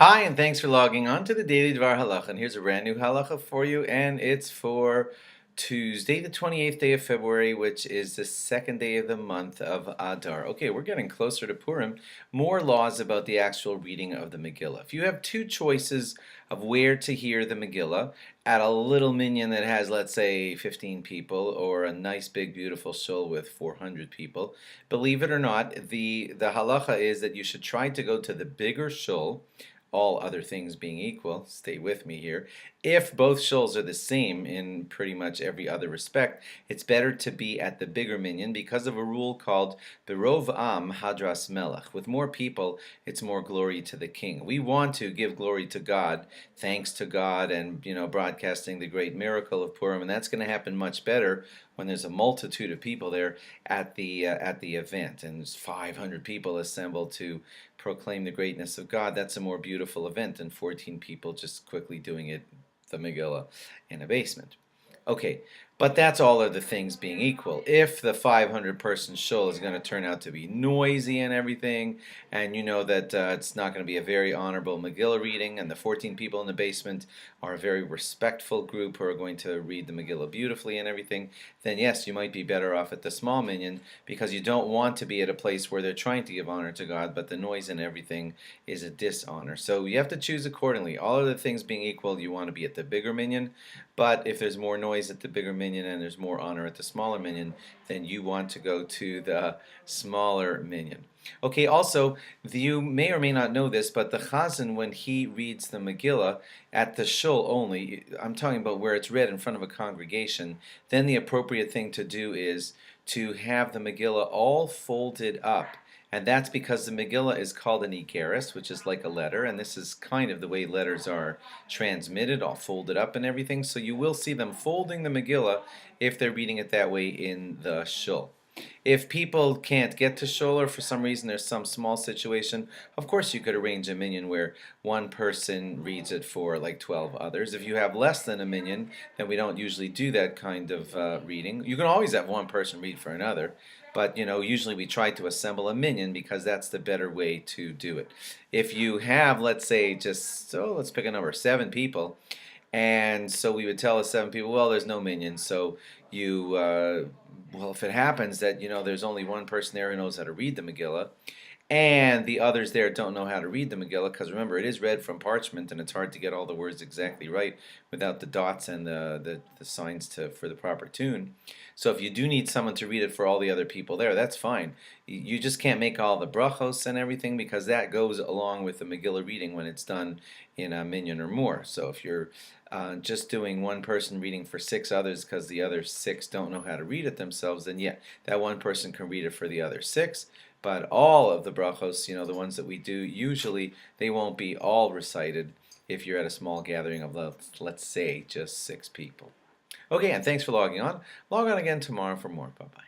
Hi, and thanks for logging on to the Daily DVAR Halacha. And here's a brand new halacha for you, and it's for Tuesday, the 28th day of February, which is the second day of the month of Adar. Okay, we're getting closer to Purim. More laws about the actual reading of the Megillah. If you have two choices of where to hear the Megillah, at a little minyan that has, let's say, 15 people, or a nice, big, beautiful shul with 400 people, believe it or not, the halacha is that you should try to go to the bigger shul, all other things being equal, stay with me here, if both shuls are the same in pretty much every other respect, it's better to be at the bigger minyan because of a rule called Berov Am Hadras Melech. With more people, it's more glory to the king. We want to give glory to God, thanks to God, and broadcasting the great miracle of Purim, and that's going to happen much better when there's a multitude of people there at the event, and there's 500 people assembled to proclaim the greatness of God. That's a more beautiful event than 14 people just quickly doing it, the Megillah, in a basement. Okay, but that's all other things being equal. If the 500-person shul is going to turn out to be noisy and everything, and you know that it's not going to be a very honorable Megillah reading, and the 14 people in the basement are a very respectful group who are going to read the Megillah beautifully and everything, then yes, you might be better off at the small minyan because you don't want to be at a place where they're trying to give honor to God, but the noise and everything is a dishonor. So you have to choose accordingly. All other things being equal, you want to be at the bigger minyan, but if there's more noise at the bigger minyan and there's more honor at the smaller minyan, then you want to go to the smaller minyan. Okay, also, you may or may not know this, but the Chazan, when he reads the Megillah at the shul only, I'm talking about where it's read in front of a congregation, then the appropriate thing to do is to have the Megillah all folded up. And that's because the Megillah is called an Igeris, which is like a letter, and this is kind of the way letters are transmitted, all folded up and everything. So you will see them folding the Megillah if they're reading it that way in the shul. If people can't get to shul or for some reason there's some small situation, of course you could arrange a minyan where one person reads it for like 12 others. If you have less than a minyan, then we don't usually do that kind of reading. You can always have one person read for another, but usually we try to assemble a minyan because that's the better way to do it. If you have, let's say, let's pick a number, 7 people, and so we would tell the 7 people, well, there's no minyan, so if it happens that there's only one person there who knows how to read the Megillah, and the others there don't know how to read the Megillah, because remember, it is read from parchment, and it's hard to get all the words exactly right without the dots and the signs for the proper tune. So if you do need someone to read it for all the other people there, that's fine. You just can't make all the brachos and everything, because that goes along with the Megillah reading when it's done in a minyan or more. So if you're just doing one person reading for 6 others because the other 6 don't know how to read it themselves, then yeah, that one person can read it for the other 6. But all of the brachos, the ones that we do, usually they won't be all recited if you're at a small gathering of, let's say, just 6 people. Okay, and thanks for logging on. Log on again tomorrow for more. Bye-bye.